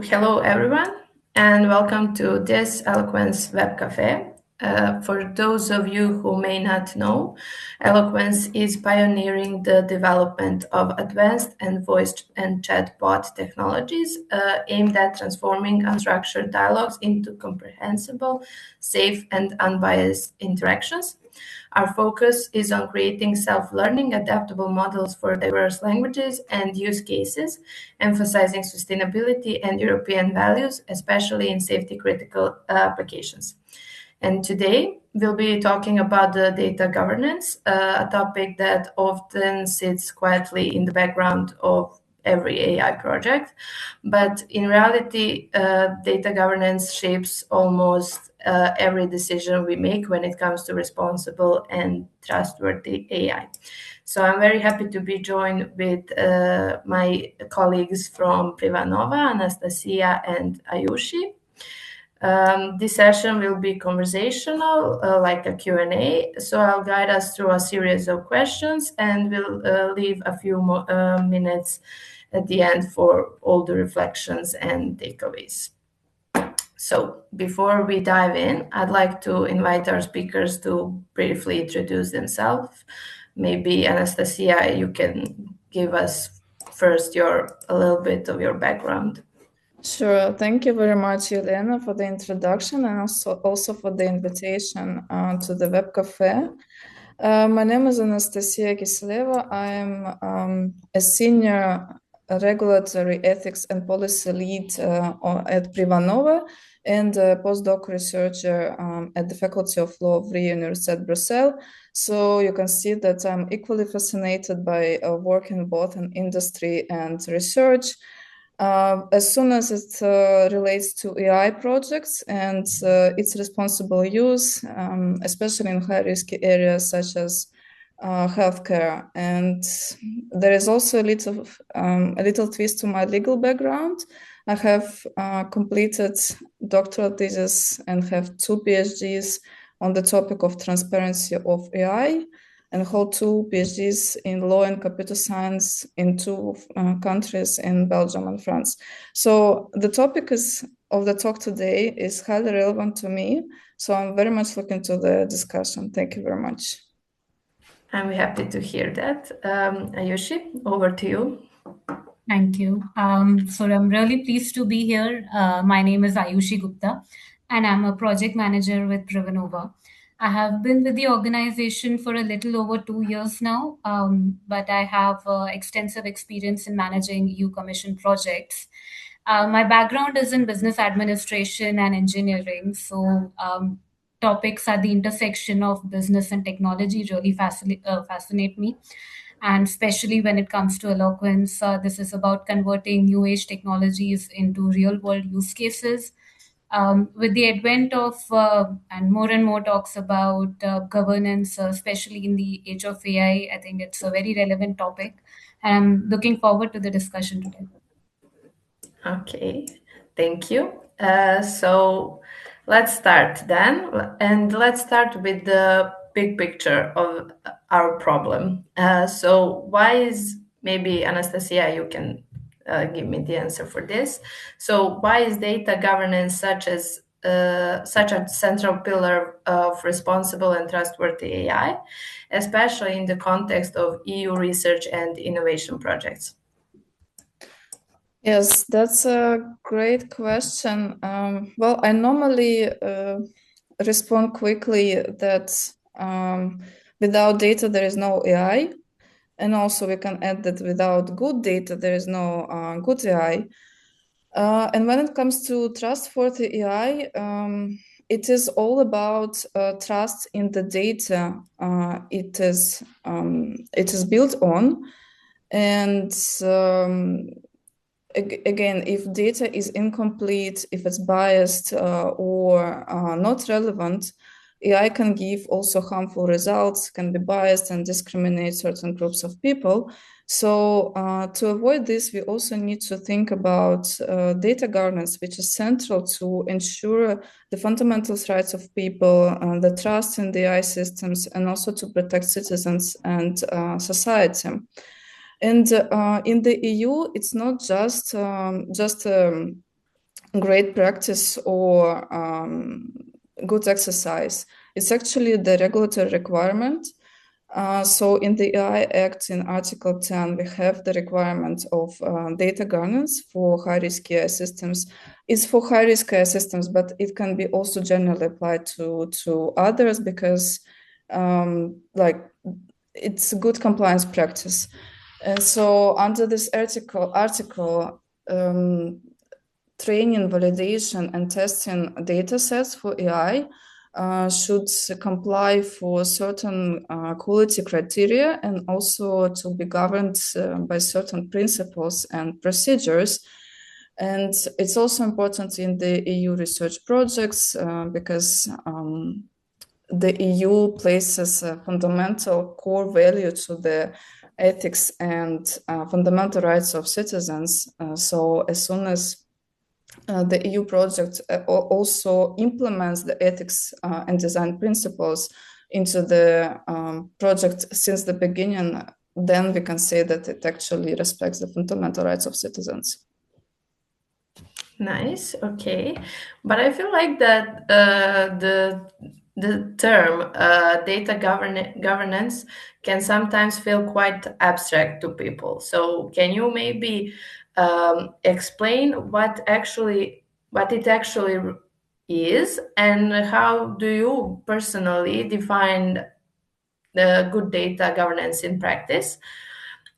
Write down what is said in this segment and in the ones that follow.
Hello, everyone, and welcome to this ELOQUENCE Webcafé. For those of you who may not know, ELOQUENCE is pioneering the development of advanced and voice and chatbot technologies aimed at transforming unstructured dialogues into comprehensible, safe, and unbiased interactions. Our focus is on creating self-learning, adaptable models for diverse languages and use cases, emphasizing sustainability and European values, especially in safety-critical applications. And today, we'll be talking about the data governance, a topic that often sits quietly in the background of every AI project. But in reality, data governance shapes almost every decision we make when it comes to responsible and trustworthy AI. So I'm very happy to be joined with my colleagues from Privanova, Anastasiya and Aayushi. This session will be conversational, like a Q&A. So I'll guide us through a series of questions and we'll leave a few minutes at the end for all the reflections and takeaways. So before we dive in, I'd like to invite our speakers to briefly introduce themselves. Maybe Anastasiya, you can give us first a little bit of your background. Sure. Thank you very much, Elena, for the introduction and also for the invitation to the web cafe. My name is Anastasiya Kiseleva. I am a senior regulatory ethics and policy lead at Privanova and a postdoc researcher at the Faculty of Law of the University at Brussels. So you can see that I'm equally fascinated by working both in industry and research. As soon as it relates to AI projects and its responsible use, especially in high-risk areas such as healthcare. And there is also a little twist to my legal background. I have completed doctoral thesis and have 2 PhDs on the topic of transparency of AI, and hold 2 PhDs in law and computer science in 2 countries, in Belgium and France. So the topic of the talk today is highly relevant to me. So I'm very much looking to the discussion. Thank you very much. I'm happy to hear that. Aayushi, over to you. Thank you. So I'm really pleased to be here. My name is Aayushi Gupta, and I'm a project manager with Privanova. I have been with the organization for a little over 2 years now, but I have extensive experience in managing EU Commission projects. My background is in business administration and engineering, so topics at the intersection of business and technology really fascinate me. And especially when it comes to eloquence, this is about converting new age technologies into real world use cases. With the advent of and more talks about governance, especially in the age of AI, I think it's a very relevant topic. And I'm looking forward to the discussion today. Okay, thank you. So let's start then. And let's start with the big picture of our problem. So why is, maybe Anastasiya, you can give me the answer for this. So why is data governance such a central pillar of responsible and trustworthy AI, especially in the context of EU research and innovation projects? Yes, that's a great question. Well, I normally respond quickly that without data, there is no AI. And also we can add that without good data, there is no good AI. And when it comes to trustworthy AI, it is all about trust in the data it is built on. And again, if data is incomplete, if it's biased or not relevant, AI can give also harmful results, can be biased and discriminate certain groups of people. So to avoid this, we also need to think about data governance, which is central to ensure the fundamental rights of people, the trust in the AI systems, and also to protect citizens and society. And in the EU, it's not just great practice or good exercise. It's actually the regulatory requirement. So in the AI Act in Article 10, we have the requirement of data governance for high-risk AI systems. It's for high-risk AI systems, but it can be also generally applied to others because like it's a good compliance practice. And so under this article, training, validation, and testing data sets for AI should comply for certain quality criteria and also to be governed by certain principles and procedures. And it's also important in the EU research projects because the EU places a fundamental core value to the ethics and fundamental rights of citizens. So as soon as the EU project also implements the ethics and design principles into the project since the beginning, then we can say that it actually respects the fundamental rights of citizens. Nice. Okay, but I feel like that the term data governance can sometimes feel quite abstract to people. So can you maybe explain what it actually is, and how do you personally define the good data governance in practice?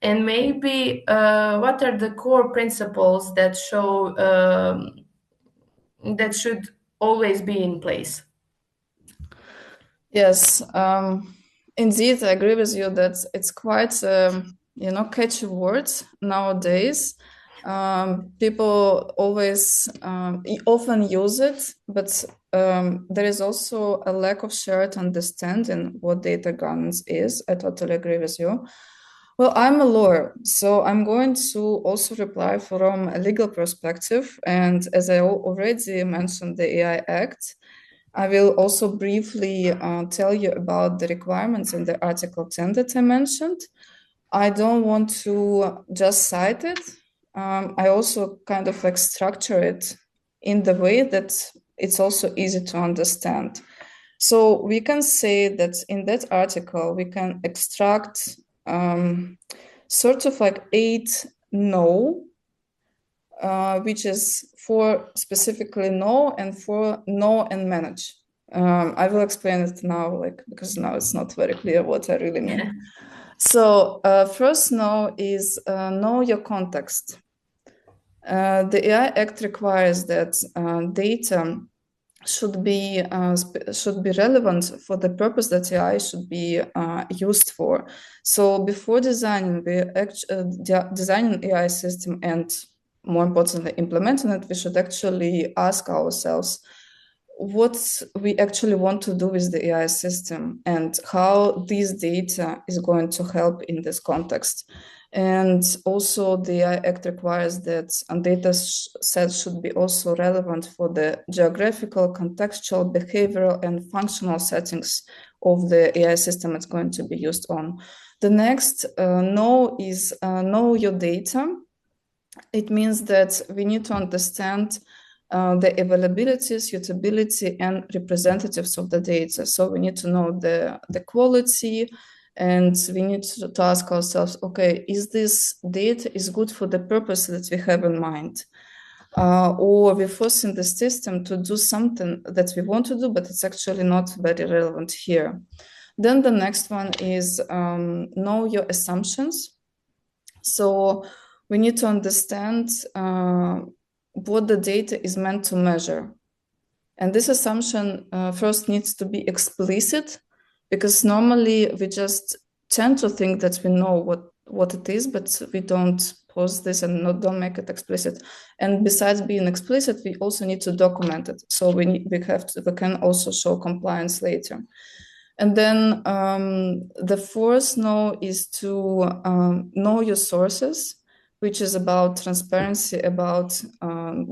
And maybe what are the core principles that show that should always be in place? Yes, indeed, I agree with you that it's quite catchy words nowadays. People always often use it, but there is also a lack of shared understanding what data governance is. I totally agree with you. Well, I'm a lawyer, so I'm going to also reply from a legal perspective. And as I already mentioned, the AI Act, I will also briefly tell you about the requirements in the Article 10 that I mentioned. I don't want to just cite it. I also kind of structure it in the way that it's also easy to understand. So we can say that in that article, we can extract sort of like 8 no, which is for specifically no and for know and manage. I will explain it now, because now it's not very clear what I really mean. So first no is know your context. The AI Act requires that data should be relevant for the purpose that AI should be used for. So before designing designing AI system and more importantly implementing it, we should actually ask ourselves what we actually want to do with the AI system and how this data is going to help in this context. And also the AI Act requires that data sets should be also relevant for the geographical, contextual, behavioral, and functional settings of the AI system it's going to be used on. The next know is know your data. It means that we need to understand the availability, suitability, and representatives of the data. So we need to know the quality, and we need to ask ourselves, okay, is this data is good for the purpose that we have in mind? Or we're forcing the system to do something that we want to do, but it's actually not very relevant here. Then the next one is know your assumptions. So we need to understand what the data is meant to measure. And this assumption first needs to be explicit, because normally we just tend to think that we know what it is, but we don't pose this and don't make it explicit. And besides being explicit, we also need to document it. So we can also show compliance later. And then the fourth know is to know your sources, which is about transparency, about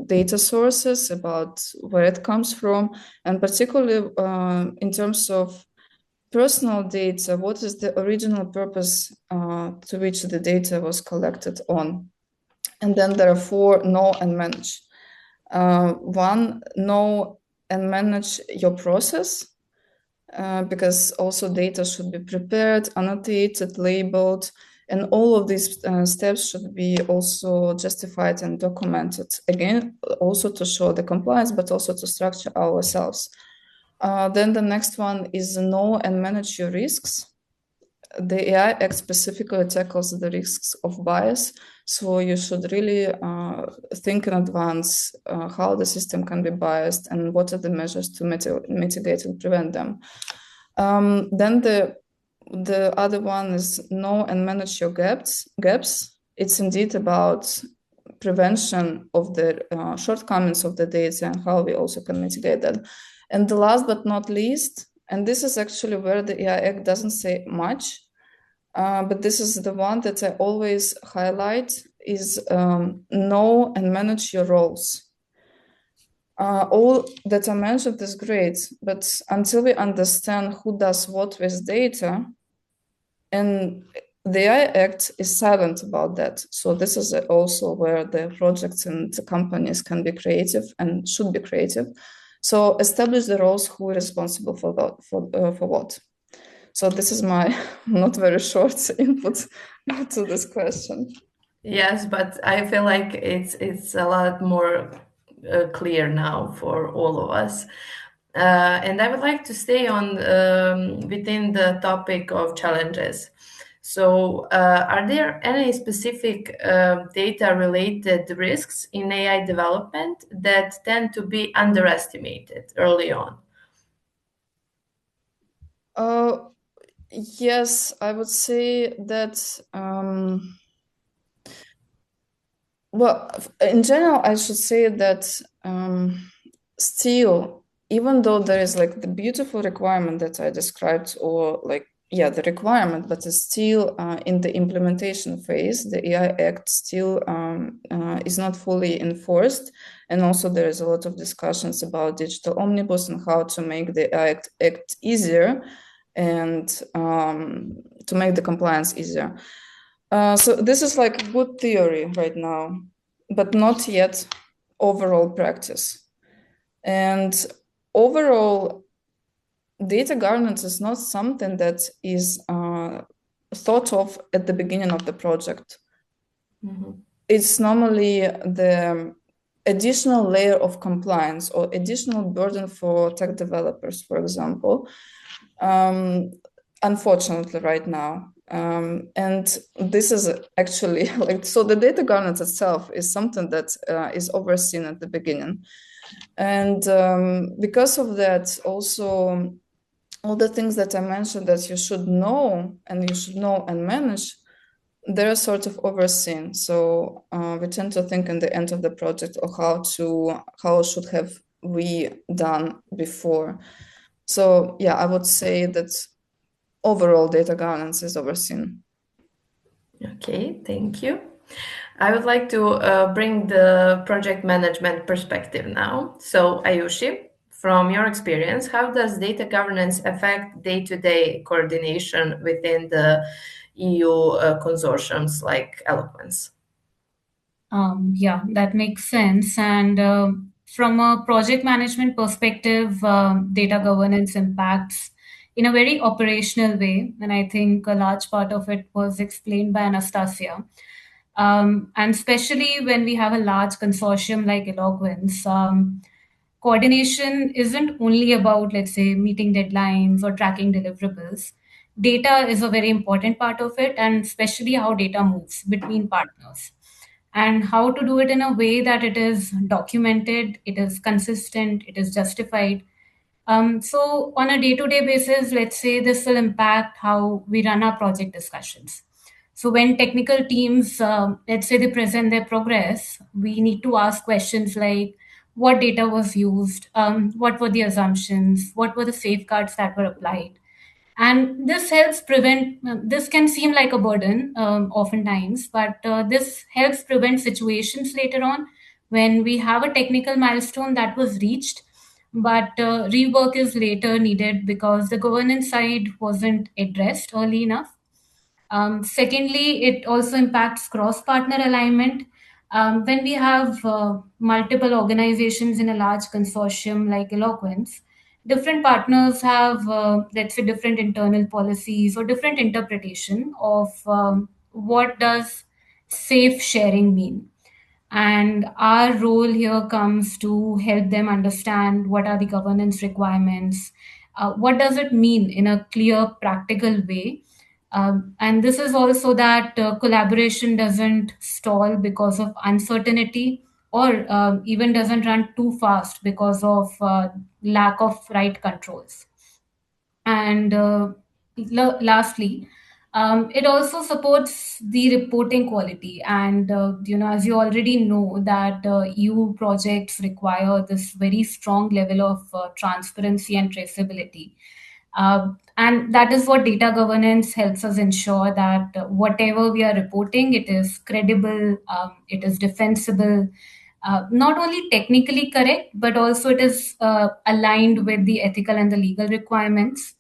data sources, about where it comes from, and particularly in terms of personal data, what is the original purpose to which the data was collected on. And then there are 4 know and manage. One, know and manage your process, because also data should be prepared, annotated, labeled, and all of these steps should be also justified and documented. Again, also to show the compliance, but also to structure ourselves. Then the next one is know and manage your risks. The AI Act specifically tackles the risks of bias, so you should really think in advance how the system can be biased and what are the measures to mitigate and prevent them. Then the other one is know and manage your gaps. It's indeed about prevention of the shortcomings of the data and how we also can mitigate that. And the last but not least, and this is actually where the AI Act doesn't say much, but this is the one that I always highlight, is know and manage your roles. All that I mentioned is great, but until we understand who does what with data, and the AI Act is silent about that. So this is also where the projects and the companies can be creative and should be creative. So establish the roles, who is responsible for what. So this is my not very short input to this question. Yes, but I feel like it's a lot more clear now for all of us. And I would like to stay on within the topic of challenges. So, are there any specific data-related risks in AI development that tend to be underestimated early on? Yes, I would say that. Well, in general, I should say that still, even though there is like the beautiful requirement that I described, or like, yeah, the requirement, but it's still in the implementation phase, the AI Act still is not fully enforced. And also there is a lot of discussions about digital omnibus and how to make the AI Act easier and to make the compliance easier. So this is like good theory right now, but not yet overall practice. And overall, data governance is not something that is thought of at the beginning of the project. Mm-hmm. It's normally the additional layer of compliance or additional burden for tech developers, for example, unfortunately right now. And this is actually like, so the data governance itself is something that is overseen at the beginning. And because of that, also all the things that I mentioned that you should know and manage, they're sort of overseen. So we tend to think in the end of the project of how should have we done before. So yeah, I would say that overall data governance is overseen. Okay, thank you. I would like to bring the project management perspective now. So, Aayushi, from your experience, how does data governance affect day-to-day coordination within the EU consortiums like Eloquence? Yeah, that makes sense. And from a project management perspective, data governance impacts in a very operational way. And I think a large part of it was explained by Anastasia. And especially when we have a large consortium like Eloquence, coordination isn't only about, let's say, meeting deadlines or tracking deliverables. Data is a very important part of it, and especially how data moves between partners and how to do it in a way that it is documented, it is consistent, it is justified. So, on a day to day basis, let's say this will impact how we run our project discussions. So, when technical teams, let's say they present their progress, we need to ask questions like what data was used, what were the assumptions, what were the safeguards that were applied. And this helps prevent, this can seem like a burden oftentimes, but this helps prevent situations later on when we have a technical milestone that was reached, but rework is later needed because the governance side wasn't addressed early enough. Secondly, it also impacts cross partner alignment. When we have multiple organizations in a large consortium like Eloquence, different partners have, let's say, different internal policies or different interpretation of what does safe sharing mean. And our role here comes to help them understand what are the governance requirements, what does it mean in a clear, practical way. And this is also that collaboration doesn't stall because of uncertainty, or even doesn't run too fast because of lack of right controls. And lastly, it also supports the reporting quality. And as you already know, that EU projects require this very strong level of transparency and traceability. And that is what data governance helps us ensure, that whatever we are reporting, it is credible, it is defensible, not only technically correct, but also it is aligned with the ethical and the legal requirements.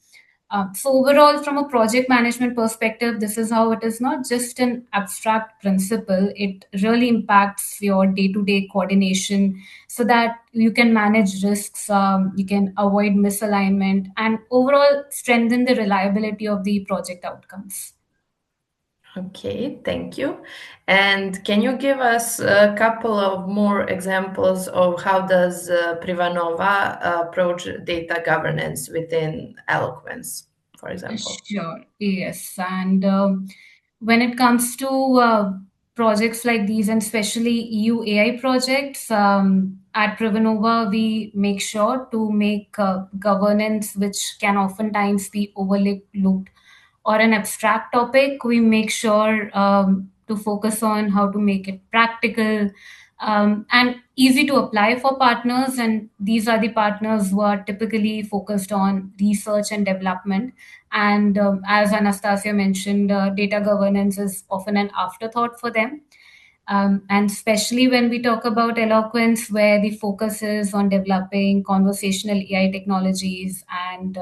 So overall, from a project management perspective, this is how it is not just an abstract principle. It really impacts your day-to-day coordination, so that you can manage risks, you can avoid misalignment, and overall strengthen the reliability of the project outcomes. Okay, thank you. And can you give us a couple of more examples of how does Privanova approach data governance within Eloquence, for example? Sure, yes. And when it comes to projects like these, and especially EU AI projects, at Privanova, we make sure to make governance, which can oftentimes be overlooked or an abstract topic, we make sure to focus on how to make it practical, and easy to apply for partners. And these are the partners who are typically focused on research and development. And as Anastasia mentioned, data governance is often an afterthought for them. And especially when we talk about Eloquence, where the focus is on developing conversational AI technologies, and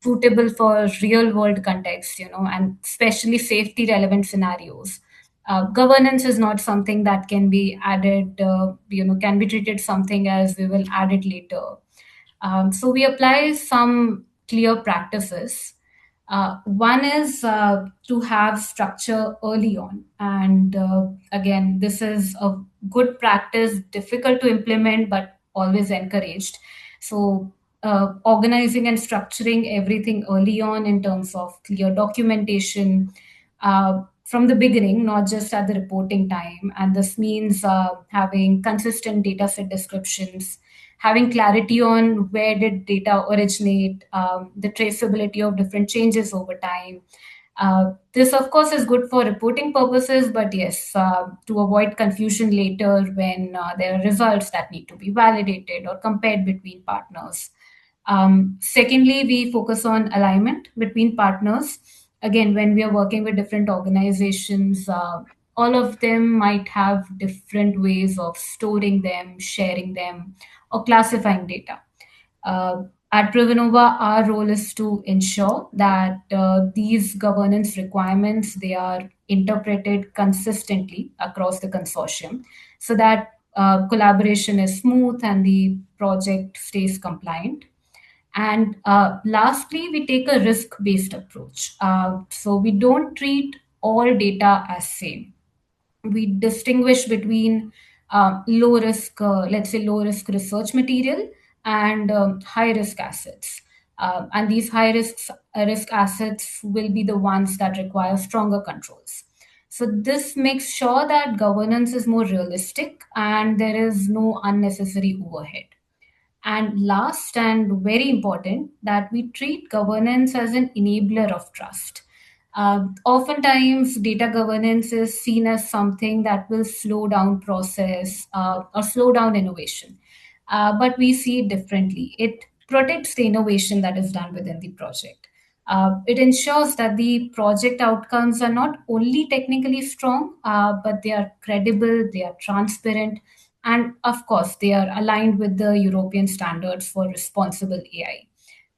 suitable for real world context, and especially safety relevant scenarios. Governance is not something that can be added, can be treated something as we will add it later. So we apply some clear practices. One is to have structure early on. And again, this is a good practice, difficult to implement, but always encouraged. So, organizing and structuring everything early on in terms of clear documentation from the beginning, not just at the reporting time. And this means having consistent data set descriptions, having clarity on where did data originate, the traceability of different changes over time. This, of course, is good for reporting purposes, but yes, to avoid confusion later when there are results that need to be validated or compared between partners. Secondly, we focus on alignment between partners. Again, when we are working with different organizations, all of them might have different ways of storing them, sharing them, or classifying data. At Privanova, our role is to ensure that these governance requirements, they are interpreted consistently across the consortium, so that collaboration is smooth and the project stays compliant. And lastly, we take a risk-based approach. So we don't treat all data as same. We distinguish between low risk, let's say low risk research material, and high risk assets. And these risk assets will be the ones that require stronger controls. So this makes sure that governance is more realistic and there is no unnecessary overhead. And last and very important, that we treat governance as an enabler of trust. Oftentimes, data governance is seen as something that will slow down process or slow down innovation. But we see it differently. It protects the innovation that is done within the project. It ensures that the project outcomes are not only technically strong, but they are credible, they are transparent, and of course, they are aligned with the European standards for responsible AI.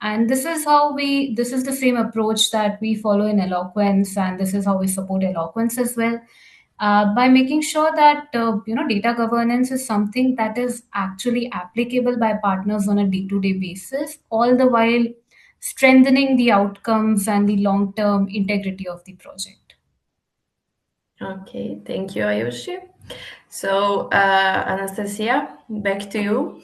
And this is the same approach that we follow in Eloquence, and this is how we support Eloquence as well. By making sure that data governance is something that is actually applicable by partners on a day-to-day basis, all the while strengthening the outcomes and the long-term integrity of the project. Okay, thank you, Aayushi. So, Anastasia, back to you.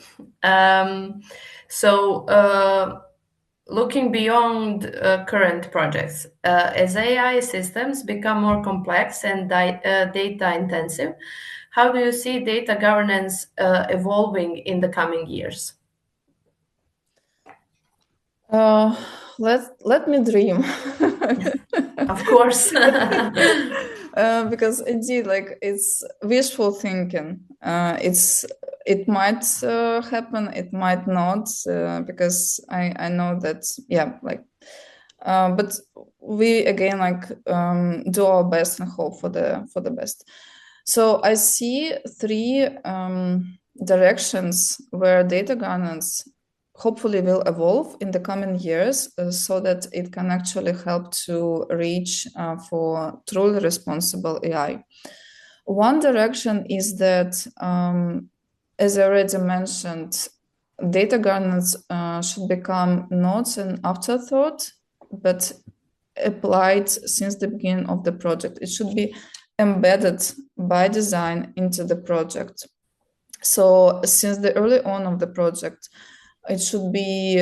Looking beyond current projects, as AI systems become more complex and data intensive, how do you see data governance evolving in the coming years? Let me dream. Of course. Because indeed, like, it's wishful thinking. It might happen, it might not, because I know that, yeah, like, but we again, like, do our best and hope for the best. So I see three directions where data governance hopefully will evolve in the coming years, so that it can actually help to reach for truly responsible AI. One direction is that, as I already mentioned, data governance should become not an afterthought, but applied since the beginning of the project. It should be embedded by design into the project. So since the early on of the project, it should be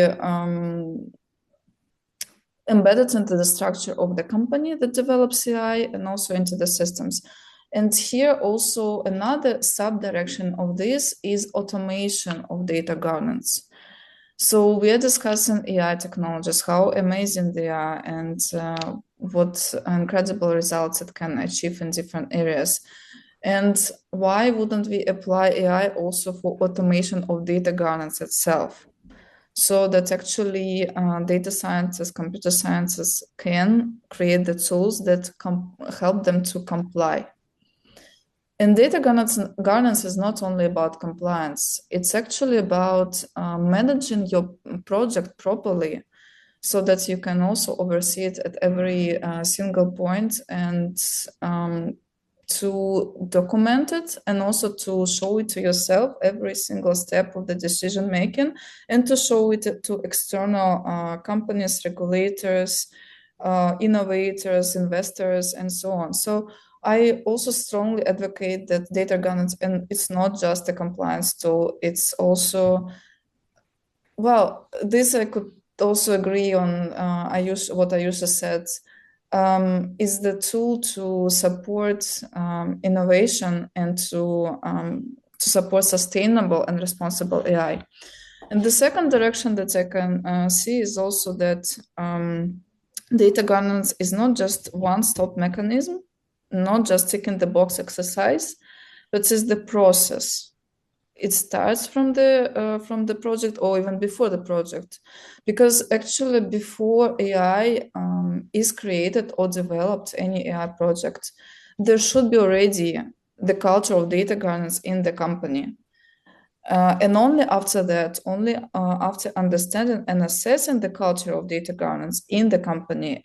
embedded into the structure of the company that develops AI and also into the systems. And here also another sub-direction of this is automation of data governance. So we are discussing AI technologies, how amazing they are, and what incredible results it can achieve in different areas. And why wouldn't we apply AI also for automation of data governance itself? So that actually data scientists, computer scientists can create the tools that help them to comply. And data governance is not only about compliance, it's actually about managing your project properly, so that you can also oversee it at every single point, and to document it, and also to show it to yourself every single step of the decision making, and to show it to external companies, regulators, innovators, investors, and so on. So I also strongly advocate that data governance, and it's not just a compliance tool, it's also, well, this I could also agree on what Aayushi said, is the tool to support innovation and to support sustainable and responsible AI. And the second direction that I can see is also that data governance is not just one-stop mechanism, not just ticking the box exercise, but is the process. It starts from the project, or even before the project, because actually before AI is created or developed, any AI project, there should be already the culture of data governance in the company. And only after that, after understanding and assessing the culture of data governance in the company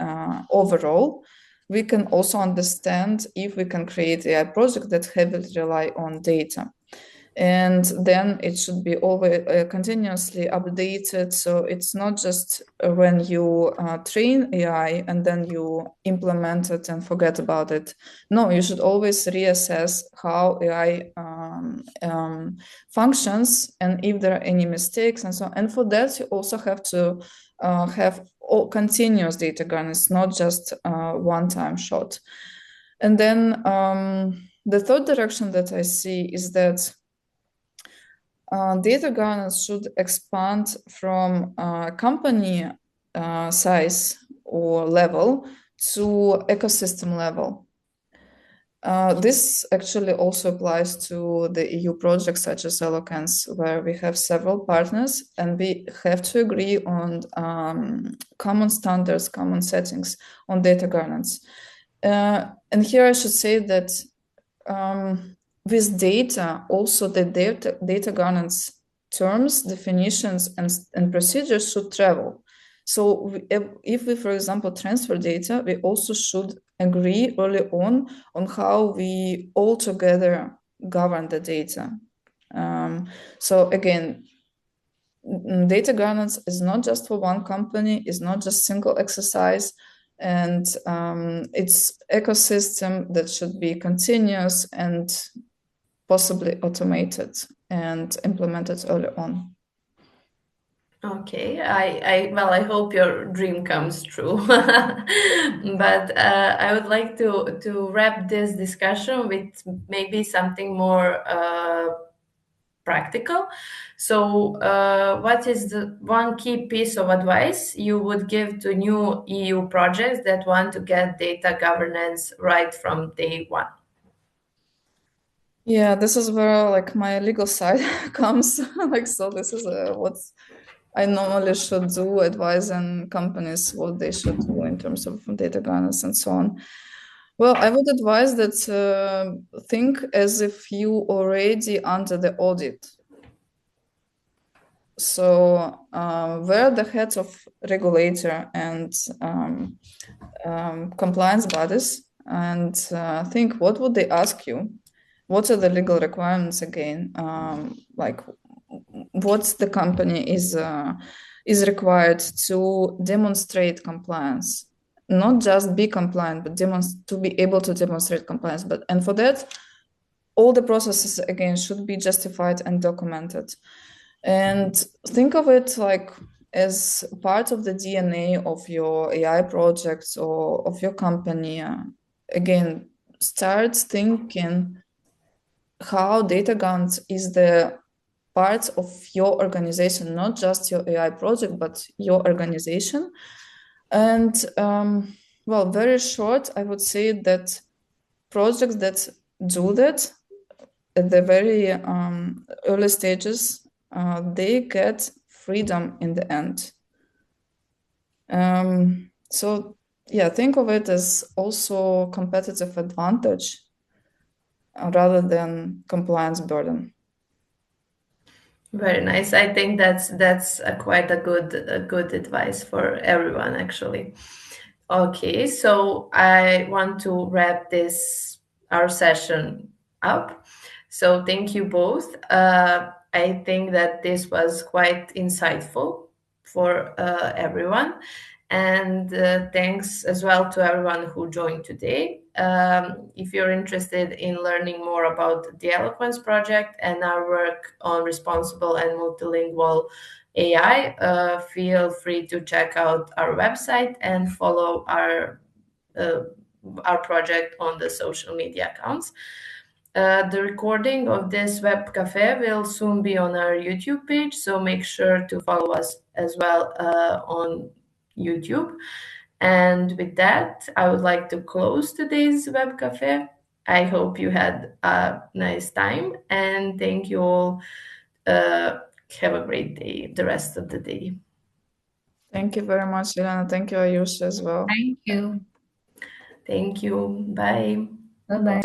overall, we can also understand if we can create AI project that heavily rely on data. And then it should be always continuously updated. So it's not just when you train AI and then you implement it and forget about it. No, you should always reassess how AI functions, and if there are any mistakes and so on. And for that, you also have to have continuous data governance, not just one-time shot. And then the third direction that I see is that data governance should expand from company size or level to ecosystem level. This actually also applies to the EU projects such as ELOQUENCE, where we have several partners and we have to agree on common standards, common settings on data governance. And here I should say that with data, also the data governance terms, definitions, and procedures should travel. So if we, for example, transfer data, we also should agree early on how we all together govern the data. So again, data governance is not just for one company, it's not just single exercise, and it's ecosystem that should be continuous and possibly automated and implemented early on. Okay, I hope your dream comes true. But I would like to wrap this discussion with maybe something more practical. So, what is the one key piece of advice you would give to new EU projects that want to get data governance right from day one? Yeah, this is where like my legal side comes. Like, so this is what I normally should do, advising companies what they should do in terms of data governance and so on. Well, I would advise that think as if you already under the audit. So where the heads of regulator and compliance bodies, and think what would they ask you? What are the legal requirements again? Like what the company is required to demonstrate compliance, not just be compliant, but to be able to demonstrate compliance. And for that, all the processes again should be justified and documented. And think of it like as part of the DNA of your AI projects or of your company. Again, start thinking how data governance is the part of your organization, not just your AI project, but your organization. And well, very short, I would say that projects that do that at the very early stages, they get freedom in the end. So yeah, think of it as also competitive advantage rather than compliance burden. Very nice. I think that's quite a good advice for everyone, actually. Okay, so I want to wrap this our session up. So thank you both. I think that this was quite insightful for everyone. And thanks as well to everyone who joined today. If you're interested in learning more about the Eloquence project and our work on responsible and multilingual AI, feel free to check out our website and follow our project on the social media accounts. The recording of this web cafe will soon be on our YouTube page, so make sure to follow us as well on YouTube. And with that, I would like to close today's web cafe. I hope you had a nice time, and thank you all. Have a great day, the rest of the day. Thank you very much, Elena. Thank you, Aayushi, as well. Thank you. Thank you. Bye. Bye bye.